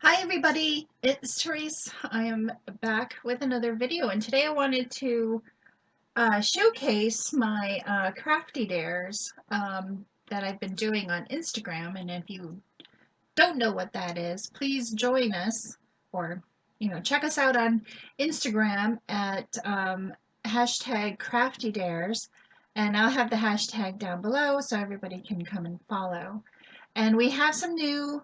Hi everybody, it's Tereese. I am back with another video, and today I wanted to showcase my CraftyDares that I've been doing on Instagram. And if you don't know what that is, please join us, or check us out on Instagram at hashtag CraftyDares, and I'll have the hashtag down below so everybody can come and follow. And we have some new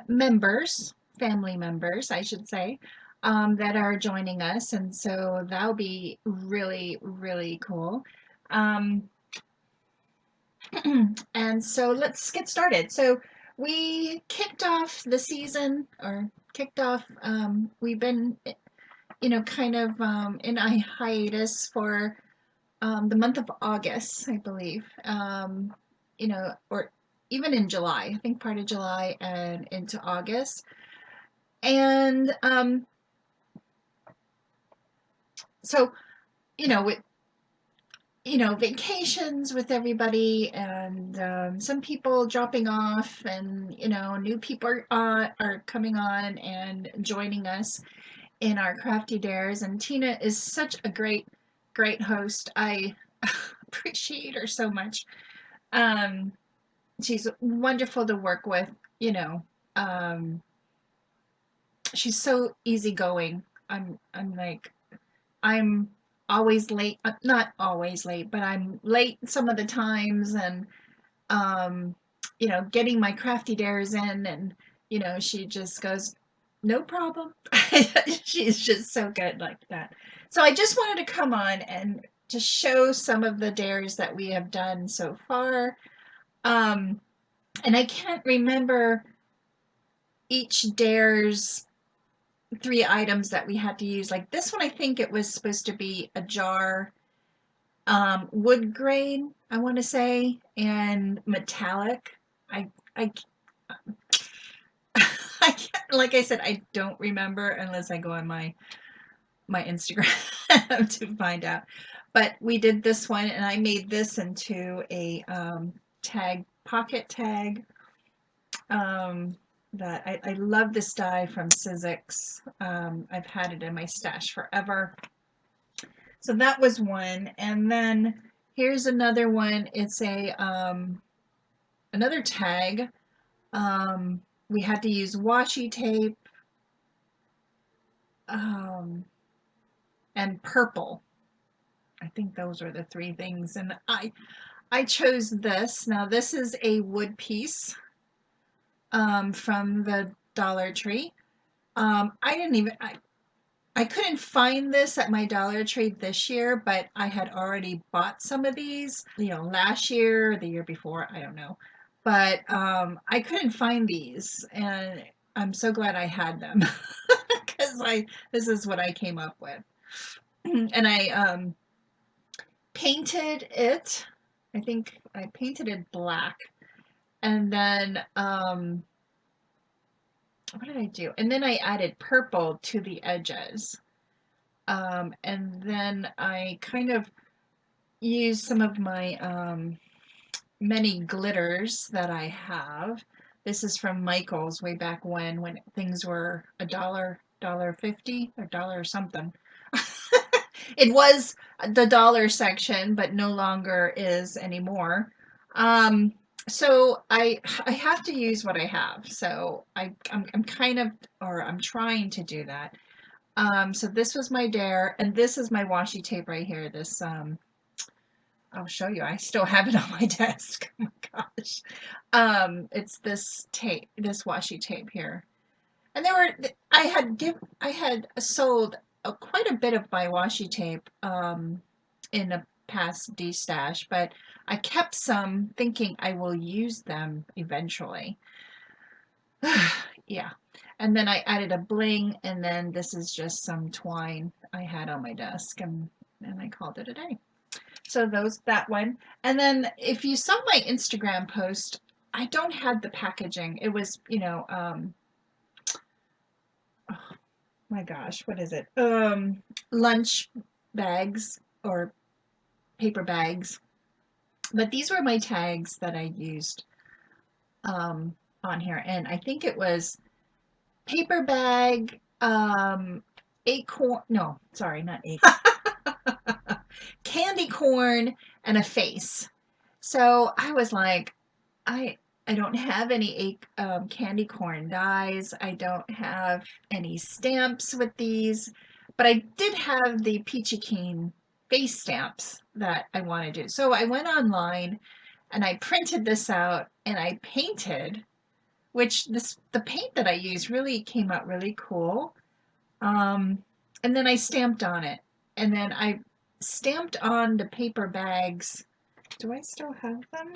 members, family members, I should say, that are joining us. And so that'll be really, really cool. Um, and so let's get started. So we kicked off the season, or kicked off, we've been, kind of in a hiatus for the month of August, I believe, or even in July, I think part of July and into August. And so, with vacations with everybody, and some people dropping off, and new people are coming on and joining us in our Crafty Dares. And Tina is such a great host. I appreciate her so much. Um, she's wonderful to work with. You know, um, she's so easygoing. I'm like I'm always late. Not always late, but I'm late some of the times, and um, getting my crafty dares in, and she just goes, no problem. She's just so good like that. So I just wanted to come on and to show some of the dares that we have done so far. Um, and I can't remember each dare's three items that we had to use. Like this one, I think it was supposed to be a jar, wood grain, I want to say, and metallic. I I can't, like I said, I don't remember unless I go on my Instagram to find out. But we did this one, and I made this into a tag, pocket tag. Um, that I love this die from Sizzix. I've had it in my stash forever. So that was one. And then here's another one. It's a another tag. Um, we had to use washi tape, um, and purple. I think those are the three things. And I chose this. Now this is a wood piece from the Dollar Tree. I didn't even I couldn't find this at my Dollar Tree this year, but I had already bought some of these, last year or the year before, I don't know. But I couldn't find these, and I'm so glad I had them because I this is what I came up with. And I painted it. I think I painted it black, and then what did I do? And then I added purple to the edges. And then I kind of used some of my many glitters that I have. This is from Michael's way back when things were $1.50 or dollar something. It was the dollar section, but no longer is anymore. Um, so I have to use what I have. So I'm kind of, or I'm trying to do that. So this was my dare, and this is my washi tape right here. This I'll show you. I still have it on my desk. Oh my gosh. It's this tape, this washi tape here. And I had sold quite a bit of my washi tape in a past D-stash, but I kept some thinking I will use them eventually. Yeah. And then I added a bling, and then this is just some twine I had on my desk, and I called it a day. So that one. And then if you saw my Instagram post, I don't have the packaging. It was, oh my gosh, what is it? Lunch bags or paper bags. But these were my tags that I used on here, and I think it was paper bag, acorn, no, sorry, not acorn, candy corn, and a face. So I was like, I I don't have any candy corn dies. I don't have any stamps with these, but I did have the Peachy Keen face stamps that I want to do. So I went online and I printed this out and I painted, which the paint that I used really came out really cool. Um, and then I stamped on it, and then I stamped on the paper bags. Do I still have them?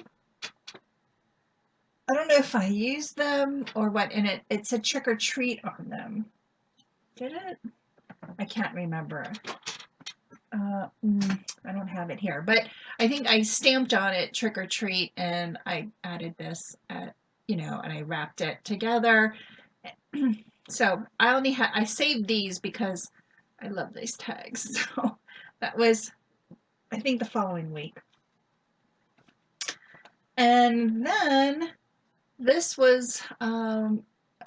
I don't know if I used them or what, and it said trick or treat on them. Did it? I can't remember. I don't have it here, but I think I stamped on it trick or treat, and I added this, and I wrapped it together. So I saved these because I love these tags. So that was, I think, the following week. And then this was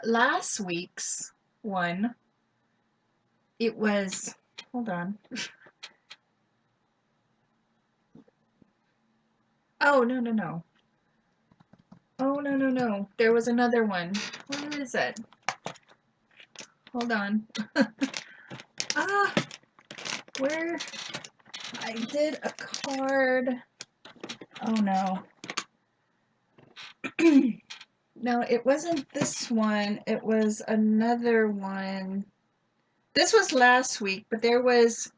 last week's one. It was, hold on. Oh, no, no, no. Oh, no, no, no. There was another one. Where is it? Hold on. Ah, where? I did a card. Oh, no. No, it wasn't this one. It was another one. This was last week, but there was.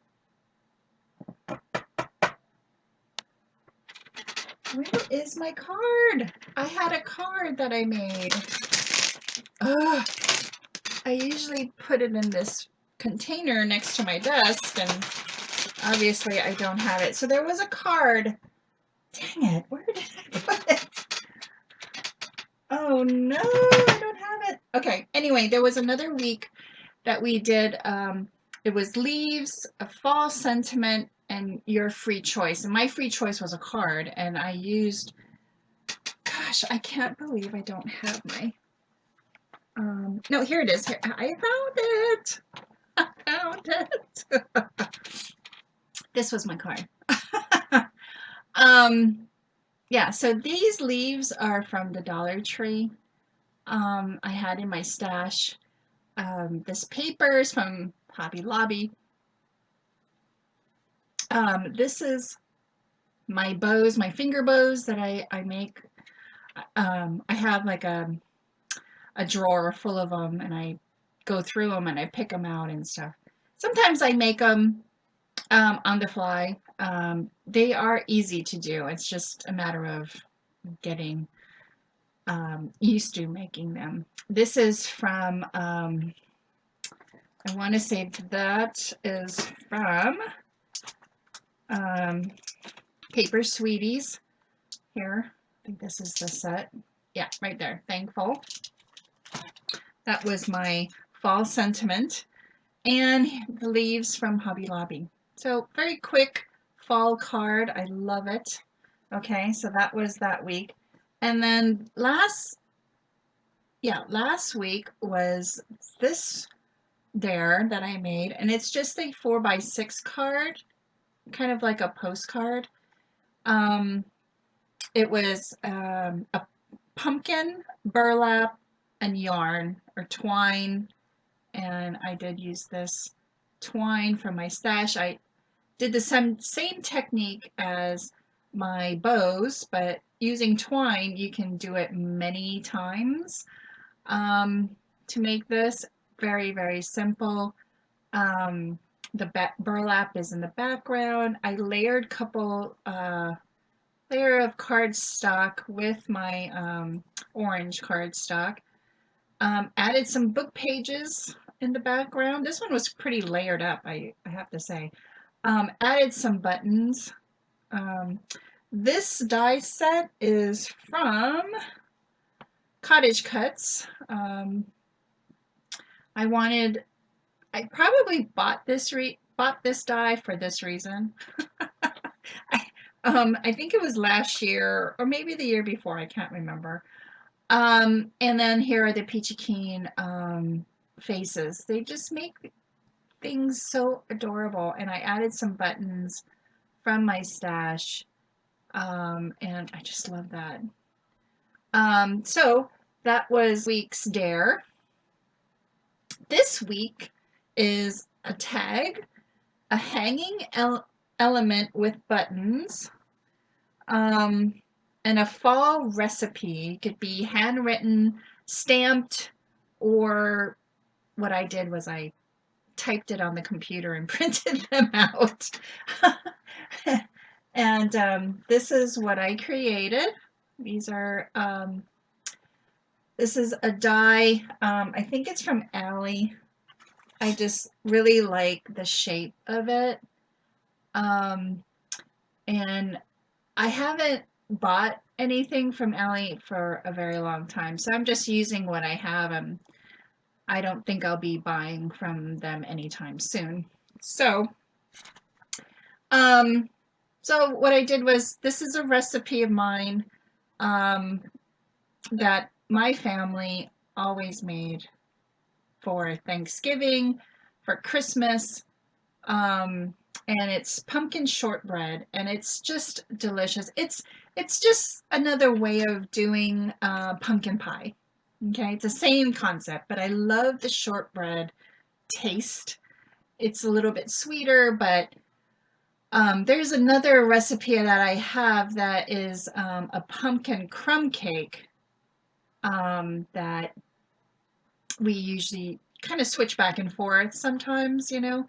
Where is my card? I had a card that I made. Ugh. I usually put it in this container next to my desk, and obviously I don't have it. So there was a card. Dang it, where did I put it? Oh no, I don't have it. Okay, anyway, there was another week that we did, it was leaves, a fall sentiment, and your free choice. And my free choice was a card, and I used, gosh, I can't believe I don't have my, no, here it is. Here, I found it. I found it. This was my card. Yeah, so these leaves are from the Dollar Tree. I had in my stash. This paper is from Hobby Lobby. This is my bows, my finger bows that I make. I have like a drawer full of them, and I go through them and I pick them out and stuff. Sometimes I make them on the fly. They are easy to do. It's just a matter of getting used to making them. This is from, I want to say that is from Paper Sweeties. Here, I think this is the set. Yeah, right there. Thankful. That was my fall sentiment. And the leaves from Hobby Lobby. So very quick fall card. I love it. Okay, so that was that week. And then last week was this there that I made, and it's just a 4x6 card, kind of like a postcard. It was a pumpkin, burlap, and yarn or twine, and I did use this twine from my stash. I did the same technique as my bows, but using twine, you can do it many times to make this. Very, very simple. The burlap is in the background. I layered couple layer of cardstock with my orange cardstock. Added some book pages in the background. This one was pretty layered up, I have to say. Added some buttons. This die set is from Cottage Cuts. I probably bought this die for this reason. I think it was last year or maybe the year before. I can't remember. And then here are the Peachy Keen faces. They just make things so adorable. And I added some buttons from my stash, and I just love that. So that was week's dare. This week is a tag, a hanging element with buttons, um, and a fall recipe. It could be handwritten, stamped, or what I did was I typed it on the computer and printed them out. And this is what I created. These are, this is a die. I think it's from Allie. I just really like the shape of it. Um, and I haven't bought anything from Allie for a very long time, so I'm just using what I have, and I don't think I'll be buying from them anytime soon. So, um, so what I did was, this is a recipe of mine, that my family always made for Thanksgiving, for Christmas, um, and it's pumpkin shortbread, and it's just delicious. It's just another way of doing pumpkin pie. Okay, it's the same concept, but I love the shortbread taste. It's a little bit sweeter, but there's another recipe that I have that is a pumpkin crumb cake, that we usually kind of switch back and forth sometimes, you know.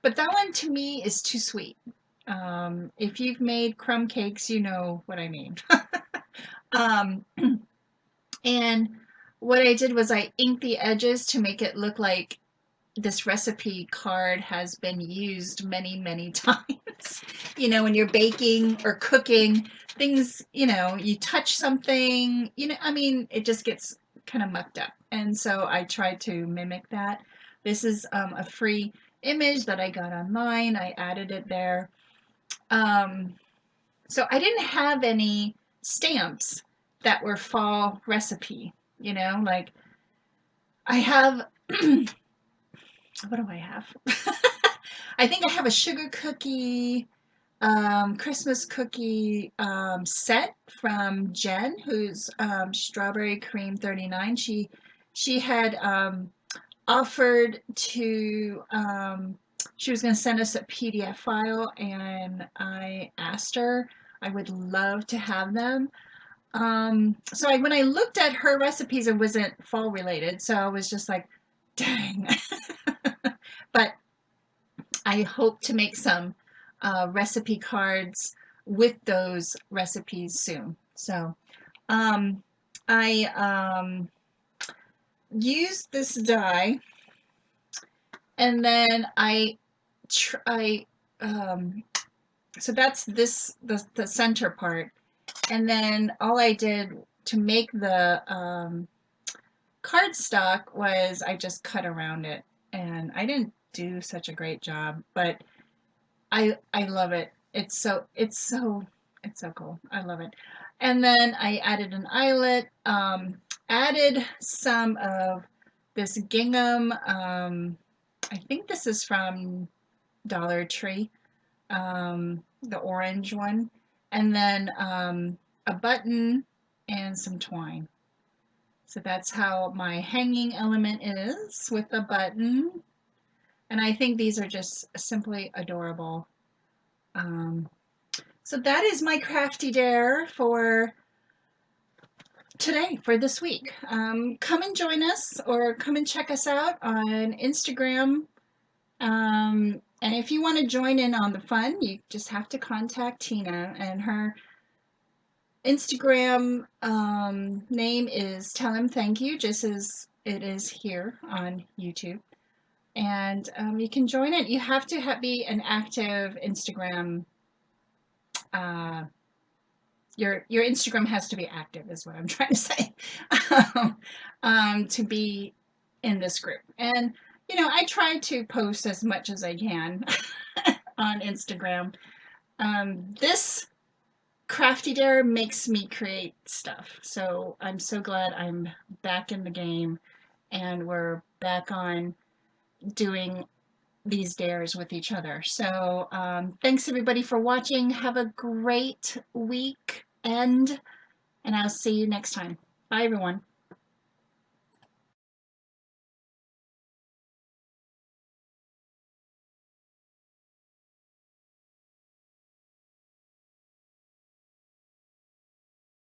But that one to me is too sweet. If you've made crumb cakes, you know what I mean. um, and what I did was I inked the edges to make it look like this recipe card has been used many, many times. You know, when you're baking or cooking, things, you know, you touch something, you know, I mean, it just gets kind of mucked up. And so I tried to mimic that. This is a free image that I got online. I added it there. Um, so I didn't have any stamps that were fall recipe, you know, like I have, what do I have? I think I have a sugar cookie, Christmas cookie set from Jen, who's Strawberry Cream 39. She had offered to, she was going to send us a PDF file, and I asked her. I would love to have them. When I looked at her recipes, it wasn't fall related, so I was just like, dang. But I hope to make some recipe cards with those recipes soon. So um, I used this die, and then I so that's the center part, and then all I did to make the cardstock was I just cut around it, and I didn't do such a great job, but I love it. It's so cool. I love it. And then I added an eyelet, added some of this gingham. I think this is from Dollar Tree, the orange one, and then a button and some twine. So that's how my hanging element is, with a button. And I think these are just simply adorable. Um, so that is my crafty dare for today, for this week. Come and join us, or come and check us out on Instagram. And if you want to join in on the fun, you just have to contact Tina, and her Instagram name is Tell Him Thank You, just as it is here on YouTube. And you can join it. You have to be an active Instagram. Your Instagram has to be active, is what I'm trying to say, to be in this group. And you know, I try to post as much as I can on Instagram. This Crafty Dare makes me create stuff, so I'm so glad I'm back in the game, and we're back on doing these dares with each other. So thanks everybody for watching. Have a great week and I'll see you next time. Bye everyone.